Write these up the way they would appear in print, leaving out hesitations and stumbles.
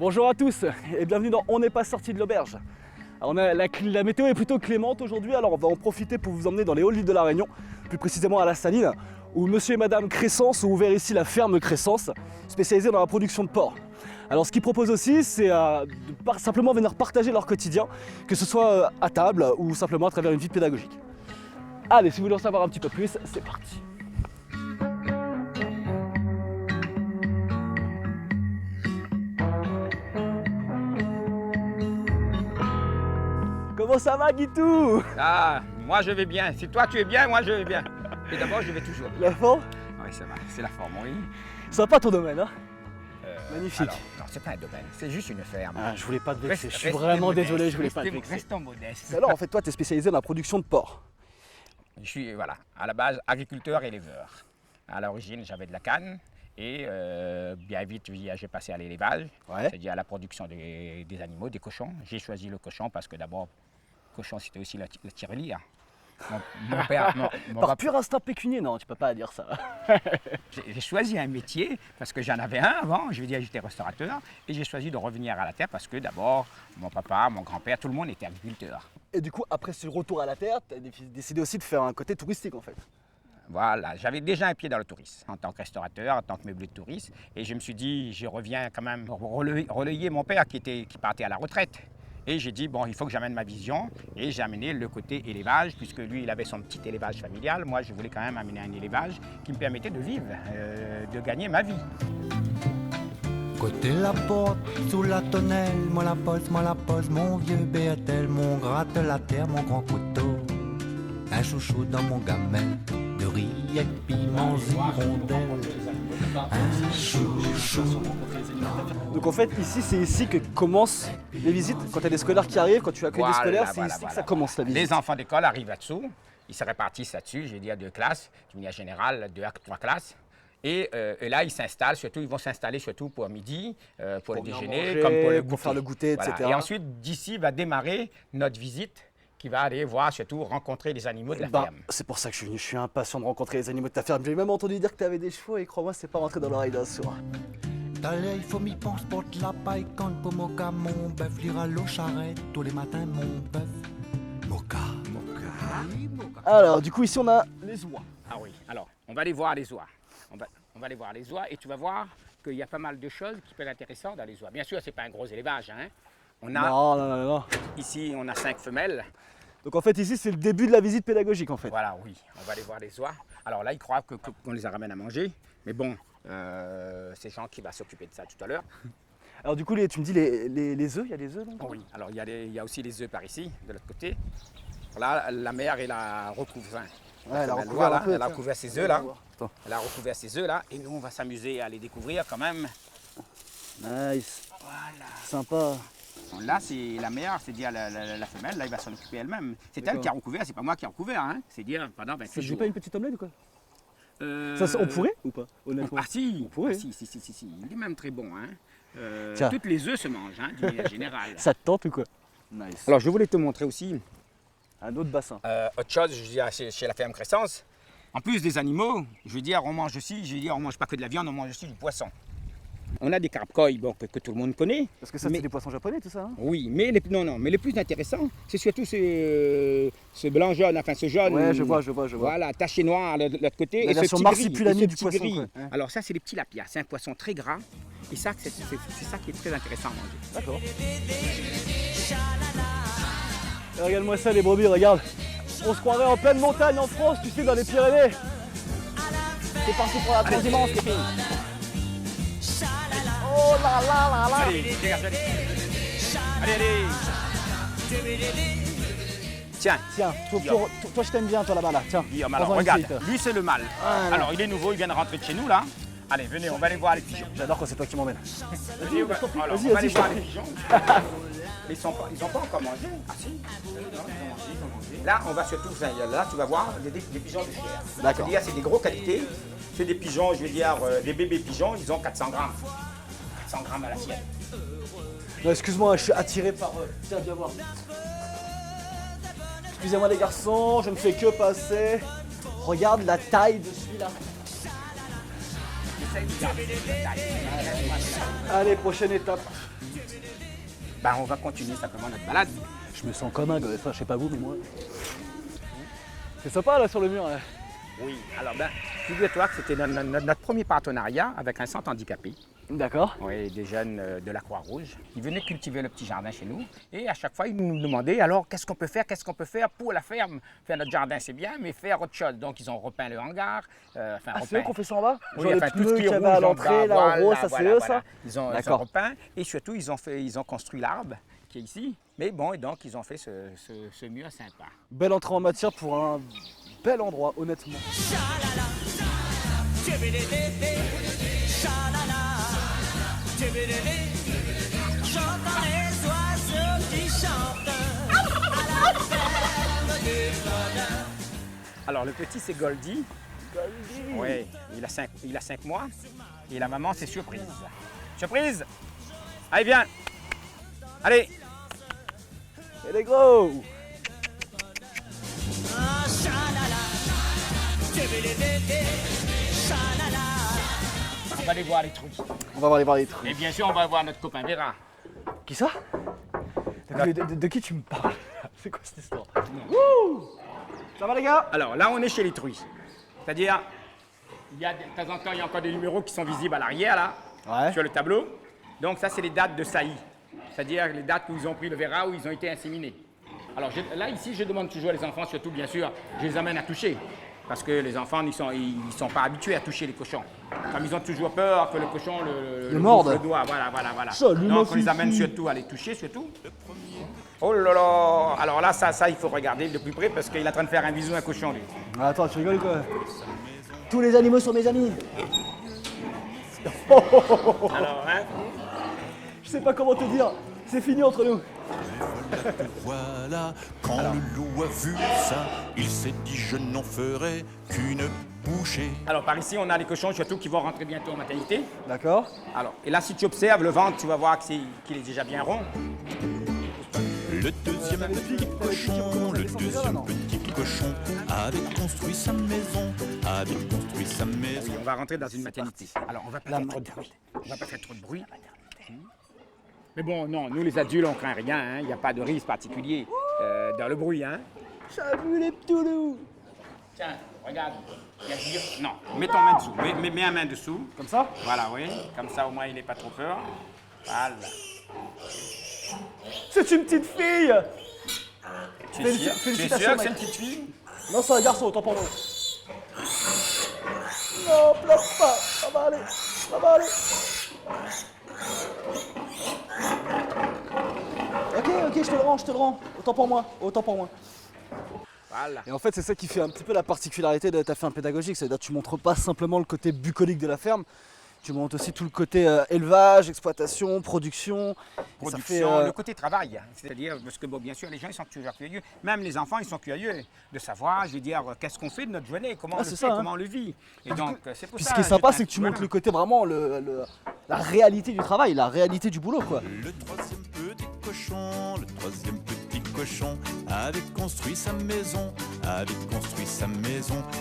Bonjour à tous et bienvenue dans On n'est pas sorti de l'auberge. Alors la météo est plutôt clémente aujourd'hui, alors on va en profiter pour vous emmener dans les hauts-de-l'île de la Réunion, plus précisément à la Saline, où monsieur et madame Crescence ont ouvert ici la ferme Crescence, spécialisée dans la production de porc. Alors ce qu'ils proposent aussi, c'est de simplement venir partager leur quotidien, que ce soit à table ou simplement à travers une visite pédagogique. Allez, si vous voulez en savoir un petit peu plus, c'est parti. Comment ça va, Guitou? Ah, moi je vais bien. Si toi tu es bien, moi je vais bien. Et d'abord, je vais toujours. La forme? Oui, ça va. C'est la forme, oui. Sympa ton domaine, hein? Magnifique. Alors, non, c'est pas un domaine, c'est juste une ferme. Ah, je voulais pas te vexer, je suis Restez vraiment modeste, désolé, je voulais pas te restez- vexer. Restons modestes. Alors en fait, toi, tu es spécialisé dans la production de porc. Je suis, voilà, à la base, agriculteur et éleveur. À l'origine, j'avais de la canne. Et bien vite, j'ai passé à l'élevage, Ouais. c'est-à-dire à la production des animaux, des cochons. J'ai choisi le cochon parce que d'abord, le cochon, c'était aussi la tirelire. Mon père, mon Par papa- pur instinct pécunier, non, tu peux pas dire ça. J'ai choisi un métier parce que j'en avais un avant, je veux dire j'étais restaurateur, et j'ai choisi de revenir à la terre parce que d'abord mon papa, mon grand-père, tout le monde était agriculteur. Et du coup, après ce retour à la terre, tu as décidé aussi de faire un côté touristique en fait. Voilà, j'avais déjà un pied dans le tourisme en tant que restaurateur, en tant que meublé de tourisme, et je me suis dit je reviens quand même relayer mon père qui partait à la retraite. Et j'ai dit, bon, il faut que j'amène ma vision. Et j'ai amené le côté élevage, puisque lui, il avait son petit élevage familial. Moi, je voulais quand même amener un élevage qui me permettait de vivre, de gagner ma vie. Côté la porte, sous la tonnelle, moi la pose, mon vieux BTL, mon gratte la terre, mon grand couteau. Un chouchou dans mon gamelle, de rillettes, piments, hirondelles. Un chouchou. Donc en fait, ici, c'est ici que commencent les visites. Quand tu as des scolaires qui arrivent, quand tu accueilles des scolaires, c'est ici que ça commence la visite. Les enfants d'école arrivent là-dessous, ils se répartissent là-dessus, je veux dire deux classes, d'une manière générale, deux à trois classes. Et là, ils s'installent, surtout, ils vont s'installer surtout pour midi, pour le bien déjeuner, manger, comme pour le goûter. pour faire le goûter, Voilà. etc. Et ensuite, d'ici va démarrer notre visite qui va aller voir, surtout, rencontrer les animaux de la Ben, ferme. c'est pour ça que je suis venu, je suis impatient de rencontrer les animaux de ta ferme. J'ai même entendu dire que tu avais des chevaux et crois-moi, c'est pas rentré dans l'oreille d'un sourd. T'allais, il faut m'y penser, porte la paille, quand pour Moka, mon bœuf, lira l'eau charrette, tous les matins, mon bœuf. Moka. Oui, Moka. Alors, du coup, ici, on a les oies. Ah oui, alors, on va aller voir les oies. On va aller voir les oies et tu vas voir qu'il y a pas mal de choses qui peuvent être intéressantes dans les oies. Bien sûr, c'est pas un gros élevage, hein. On a, Non. ici, on a 5 femelles. Donc en fait, ici, c'est le début de la visite pédagogique en fait. Voilà, oui, on va aller voir les oies. Alors là, ils croient qu'on les ramène à manger, mais bon, c'est Jean qui va s'occuper de ça tout à l'heure. Alors du coup, tu me dis les œufs, il y a des œufs donc? Oui, alors il y a aussi les œufs par ici, de l'autre côté. Là, la mère, elle a recouvert. Ouais, elle a Elle recouvert un peu, elle a tiens. recouvert ses œufs là. Attends. Elle a recouvert ses œufs là, et nous, on va s'amuser à les découvrir quand même. Nice, Voilà. sympa. Bon, là, c'est la mère, c'est-à-dire la femelle, là, il va s'en occuper elle-même. C'est elle D'accord. qui a recouvert, c'est pas moi qui a recouvert, hein. C'est-à-dire pendant 28 Ça te dit jours. pas une petite omelette ou quoi? Euh, On pourrait ou pas, honnêtement? Ah si, On pourrait. ah, si. Il est même très bon, hein. Tiens. Toutes les œufs se mangent, hein, d'une manière générale. Ça te tente ou quoi? Nice. Alors, je voulais te montrer aussi Un autre bassin. autre chose, je veux dire, chez la ferme Crescence. En plus des animaux, je veux dire, on mange aussi, je veux dire, on mange pas que de la viande, on mange aussi du poisson. On a des carpcoïs, bon, que tout le monde connaît. Parce que ça, mais- c'est des poissons japonais tout ça, hein? Oui, mais mais les plus intéressants, c'est surtout ce blanc jaune, enfin ce jaune. Ouais, je vois. Voilà, taché noir de l'autre côté. La et ce version petit marsupilami gris, et du ce petit poisson, gris. quoi. Ouais. Alors ça, c'est les petits lapias. C'est un poisson très gras. Et ça, c'est ça qui est très intéressant à manger. D'accord. Et regarde-moi ça les brebis, regarde. On se croirait en pleine montagne en France, tu sais, dans les Pyrénées. C'est parti pour la transhumance, les filles. Oh là là là là. Allez, dégage, allez. Tiens, Tiens, toi je t'aime bien toi là-bas là. Tiens. Guillaume, alors prends-en une regarde, petite. lui c'est le mâle. Voilà. Alors il est nouveau, il vient de rentrer de chez nous là. Allez, venez, on va aller voir les pigeons. J'adore quand c'est toi qui m'emmènes. Venez, je t'en prie. alors, Vas-y, on va aller je t'en voir les prie. pigeons. Mais ils ont pas encore mangé. Ah si, ils ont mangé. Là, on va surtout, là, tu vas voir des pigeons de chair. D'accord. C'est-à-dire, c'est des gros qualités. C'est des pigeons, je veux dire, des bébés pigeons, ils ont 400 grammes. 400 grammes à l'assiette. Non, excuse-moi, je suis attiré par eux. Tiens, viens voir. Excusez-moi les garçons, je ne fais que passer. Regarde la taille de celui-là. Essaye de garder la taille. Allez, prochaine étape. Ben, on va continuer simplement notre balade. Je me sens comme un gosse, enfin, je sais pas vous, mais moi. C'est sympa là sur le mur. Là. Oui, alors ben, figure-toi que c'était notre premier partenariat avec un centre handicapé. D'accord. Oui, des jeunes de la Croix-Rouge. Ils venaient cultiver le petit jardin chez nous. Et à chaque fois, ils nous demandaient alors qu'est-ce qu'on peut faire pour la ferme. Faire notre jardin, c'est bien, mais faire autre chose. Donc, ils ont repeint le hangar. C'est eux qu'on fait ça en bas? Oui, Genre enfin, les tout ce pneus qui qu'il est y avait rouge à l'entrée, là en gros, ça c'est eux ça? Ils ont repeint. Et surtout, ils ont construit l'arbre qui est ici. Mais bon, et donc, ils ont fait ce mur sympa. Belle entrée en matière pour un bel endroit, honnêtement. J'entends les oiseaux qui chantent à la ferme du bonheur. Alors, le petit, c'est Goldie. Goldie. Oui, il a 5 mois. Et la maman, c'est Surprise. Surprise! Allez, viens! Allez! Et les gros! On va aller voir les trucs. On va aller voir les trucs. Et bien sûr, on va voir notre copain Vera. Qui ça? De qui tu me parles? C'est quoi cette histoire? Wouh! Ça va les gars? Alors là, on est chez les truies. C'est-à-dire, il y a de temps en temps, il y a encore des numéros qui sont visibles à l'arrière, là, Ouais. sur le tableau. Donc ça, c'est les dates de saillie. C'est-à-dire les dates où ils ont pris le Vera, où ils ont été inséminés. Alors là, ici, je demande toujours à les enfants, surtout, bien sûr, je les amène à toucher. Parce que les enfants, ils sont pas habitués à toucher les cochons. Comme ils ont toujours peur que le cochon le morde. bouffe le doigt. Voilà. Salut, Donc, ma on les amène fifi. surtout à les toucher, surtout. Oh là là! Alors là, ça, il faut regarder de plus près parce qu'il est en train de faire un bisou à un cochon, lui. Attends, tu rigoles ou quoi? Tous les animaux sont mes amis. Alors, hein? Je sais pas comment te dire, c'est fini entre nous. Voilà, quand le loup a vu ça, il s'est dit je n'en ferai qu'une bouchée. Alors, par ici, on a les cochons, surtout, qui vont rentrer bientôt en maternité. D'accord. Alors, et là, si tu observes le ventre, tu vas voir qu'il est déjà bien rond. Le deuxième petit cochon, le deuxième petit cochon avait construit sa maison, Oui, on va rentrer dans une maternité. Alors, on va pas faire trop de bruit. On va pas faire trop de bruit. Mais bon, non, nous les adultes, on craint rien, hein. Il n'y a pas de risque particulier dans le bruit, hein. Salut les ptoulous. Tiens, regarde. Il y a Gire. Non, mets ton main dessous. Mets un main dessous. Comme ça? Voilà, oui. Comme ça, au moins, il n'est pas trop peur. Voilà. C'est une petite fille. Tu es sûr Félicitations, que c'est une mec. petite fille? Non, c'est un garçon, autant pour moi. Non, pleure pas, ça va aller, ça va aller. Ok, je te le rends. Autant pour moi. Voilà. Et en fait, c'est ça qui fait un petit peu la particularité de ta ferme pédagogique, c'est-à-dire que tu montres pas simplement le côté bucolique de la ferme, tu montres aussi tout le côté élevage, exploitation, production. Et ça fait, Le côté travail, c'est-à-dire, parce que bon, bien sûr, les gens ils sont toujours curieux, même les enfants ils sont curieux de savoir, je veux dire, qu'est-ce qu'on fait de notre journée, comment on le c'est fait, ça, hein. comment on le vit. Et donc, c'est pour Puis ça. ce qui est sympa, je c'est que tu voilà. montres le côté vraiment, la réalité du travail, la réalité du boulot, quoi. Le troisième petit cochon avait construit sa maison,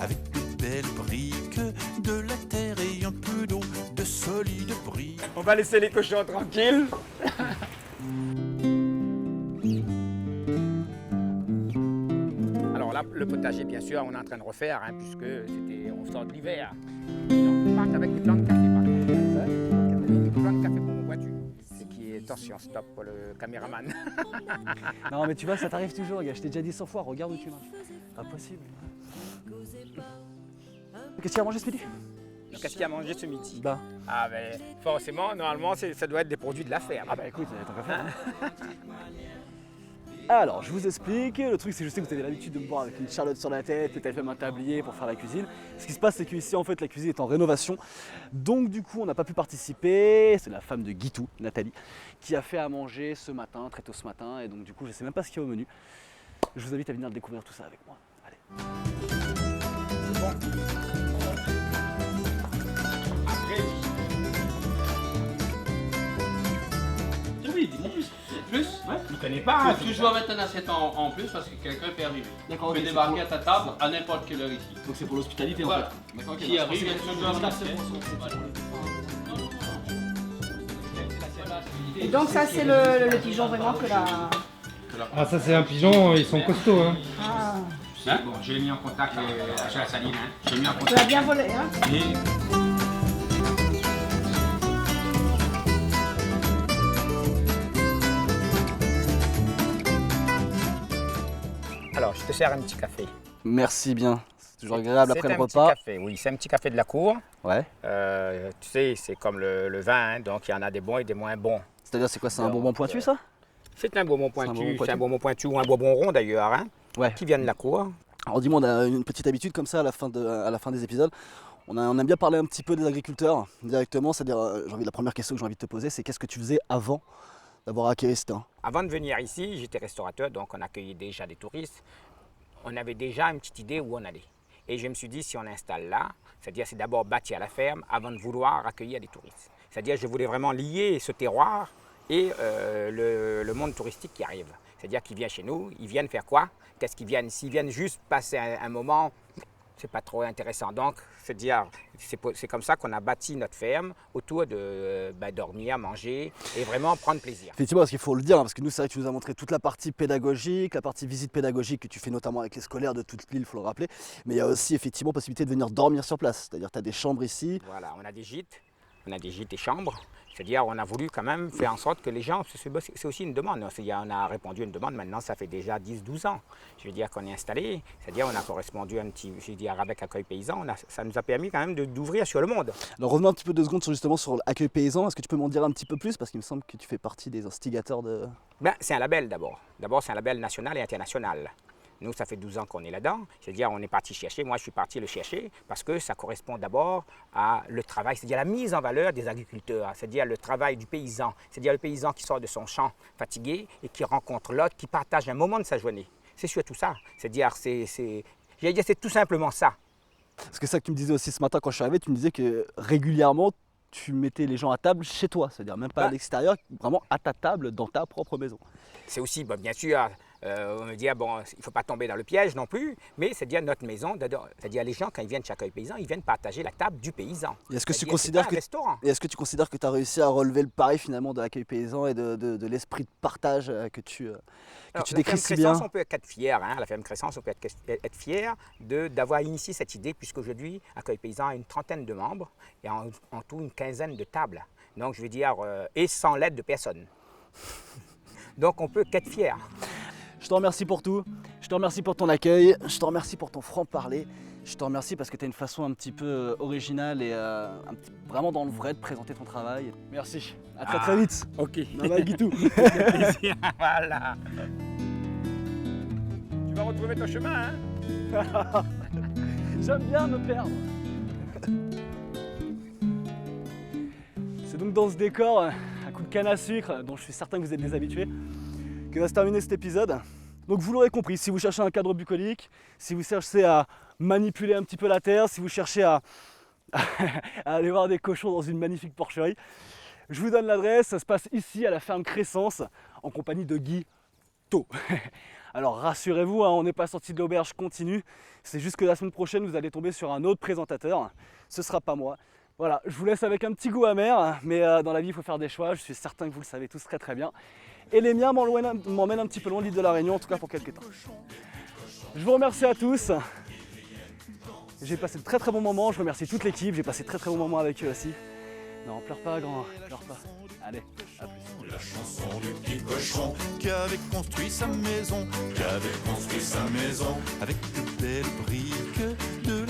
avec de belles briques, de la terre et un peu d'eau, de solides briques. On va laisser les cochons tranquilles. Alors là, le potager, bien sûr, on est en train de refaire, hein, puisque on sort de l'hiver. On part avec des plants de café, par contre. Des plants de café pour mon voiture. C'est qui est, attention, stop pour le caméraman. Non, mais tu vois, ça t'arrive toujours, gars. Je t'ai déjà dit 100 fois, regarde où tu vas. Impossible. Qu'est-ce qu'il y a à manger ce midi? Qu'est-ce qu'il y a à manger ce midi? Bah. Ah ben, forcément, normalement, ça doit être des produits de la ferme. Ah bah écoute, tant qu'à faire. Alors, je vous explique. Le truc, c'est que je sais que vous avez l'habitude de me voir avec une charlotte sur la tête, peut-être même un tablier pour faire la cuisine. Ce qui se passe, c'est qu'ici, en fait, la cuisine est en rénovation. Donc, du coup, on n'a pas pu participer. C'est la femme de Guitou, Nathalie, qui a fait à manger ce matin, très tôt ce matin. Et donc, du coup, je ne sais même pas ce qu'il y a au menu. Je vous invite à venir découvrir tout ça avec moi. Allez. Oui, dis-moi plus. Plus, ouais. Tu connais pas? Tu dois mettre une assiette en plus parce que quelqu'un peut arriver. D'accord, Tu ok, peux c'est débarquer à ta table à n'importe quelle heure ici. Donc, c'est pour l'hospitalité, Voilà. en fait. D'accord, ok, Qui bah, arrive, je tu pensais- dois je mettre pensais- l'assiette. Voilà. Et donc ça c'est le pigeon vraiment que la... Ah ça c'est un pigeon, ils sont costauds hein. Ah, Hein? Bon, je l'ai mis en contact chez la saline. Hein. Je l'ai mis en tu contact. l'as bien volé hein. Et- Alors, je te sers un petit café. Merci bien. C'est toujours agréable après le repas. C'est un petit café, oui, c'est un petit café de la cour. Ouais. Tu sais, c'est comme le vin, hein, donc il y en a des bons et des moins bons. C'est-à-dire, c'est quoi? C'est un bonbon pointu, ça? C'est un bonbon C'est un bonbon pointu, pointu. c'est un bonbon pointu ou un bonbon rond d'ailleurs, hein, Ouais. qui vient de la cour. Alors dis-moi, on a une petite habitude comme ça à la fin des épisodes. On aime bien parler un petit peu des agriculteurs directement, c'est-à-dire, la première question que j'ai envie de te poser, c'est qu'est-ce que tu faisais avant d'avoir acquis ce terrain? Avant de venir ici, j'étais restaurateur, donc on accueillait déjà des touristes. On avait déjà une petite idée où on allait. Et je me suis dit, si on installe là, c'est-à-dire c'est d'abord bâtir la ferme avant de vouloir accueillir des touristes. C'est-à-dire je voulais vraiment lier ce terroir et le monde touristique qui arrive. C'est-à-dire qu'ils viennent chez nous, ils viennent faire quoi? Qu'est-ce qu'ils viennent? S'ils viennent juste passer un moment, c'est pas trop intéressant. Donc, c'est comme ça qu'on a bâti notre ferme autour de dormir, manger et vraiment prendre plaisir. Effectivement, parce qu'il faut le dire, hein, parce que nous, c'est vrai que tu nous as montré toute la partie pédagogique, la partie visite pédagogique que tu fais notamment avec les scolaires de toute l'île, il faut le rappeler. Mais il y a aussi effectivement possibilité de venir dormir sur place. C'est-à-dire, tu as des chambres ici. Voilà, on a des gîtes et chambres. C'est-à-dire, on a voulu quand même faire en sorte que les gens, c'est aussi une demande. On a répondu à une demande, maintenant ça fait déjà 10-12 ans. Je veux dire qu'on est installé, c'est-à-dire on a correspondu un petit, je veux dire, avec Accueil Paysan, ça nous a permis quand même d'ouvrir sur le monde. Alors revenons un petit peu 2 secondes sur l'accueil paysan. Est-ce que tu peux m'en dire un petit peu plus? Parce qu'il me semble que tu fais partie des instigateurs de... C'est un label d'abord. D'abord, c'est un label national et international. Nous, ça fait 12 ans qu'on est là-dedans. C'est-à-dire, on est parti chercher. Moi, je suis parti le chercher parce que ça correspond d'abord à le travail, c'est-à-dire la mise en valeur des agriculteurs, c'est-à-dire le travail du paysan, c'est-à-dire le paysan qui sort de son champ fatigué et qui rencontre l'autre, qui partage un moment de sa journée. C'est surtout ça. C'est-à-dire, c'est tout simplement ça. Parce que ça que tu me disais aussi ce matin quand je suis arrivé, tu me disais que régulièrement, tu mettais les gens à table chez toi. C'est-à-dire même pas à l'extérieur, vraiment à ta table, dans ta propre maison. C'est aussi, bien sûr, on me dit, il ne faut pas tomber dans le piège non plus, mais c'est-à-dire notre maison, c'est-à-dire les gens, quand ils viennent chez Accueil Paysan, ils viennent partager la table du paysan. Et est-ce que tu considères considères que tu as réussi à relever le pari finalement de l'Accueil Paysan et de l'esprit de partage que tu décris si bien? On peut être fier, hein, la ferme Crescence, on peut être fier d'avoir initié cette idée, puisqu'aujourd'hui, Accueil Paysan a une trentaine de membres et en tout une quinzaine de tables. Donc je veux dire, et sans l'aide de personne. Donc on peut qu'être fier. Je te remercie pour tout, je te remercie pour ton accueil, je te remercie pour ton franc-parler, je te remercie parce que tu as une façon un petit peu originale et vraiment dans le vrai de présenter ton travail. Merci, à très très vite. Ok. Bye Guitou. Plaisir, voilà. Tu vas retrouver ton chemin, hein? J'aime bien me perdre. C'est donc dans ce décor, à coup de canne à sucre, dont je suis certain que vous êtes des habitués, que va se terminer cet épisode. Donc vous l'aurez compris, si vous cherchez un cadre bucolique, si vous cherchez à manipuler un petit peu la terre, si vous cherchez à aller voir des cochons dans une magnifique porcherie, je vous donne l'adresse, ça se passe ici à la ferme Crescence, en compagnie de Guy Thau. Alors rassurez-vous, hein, on n'est pas sorti de l'auberge continue, c'est juste que la semaine prochaine vous allez tomber sur un autre présentateur, ce sera pas moi. Voilà, je vous laisse avec un petit goût amer, mais dans la vie il faut faire des choix, je suis certain que vous le savez tous très très bien. Et les miens m'emmènent un petit peu loin de l'île de la Réunion, en tout cas pour quelques temps. Je vous remercie à tous. J'ai passé de très très bons moments, je remercie toute l'équipe, j'ai passé de très très bons moments avec eux aussi. Non, pleure pas grand, pleure pas. Allez, à plus. La chanson du petit cochon qui avait construit sa maison, avec de belles briques, de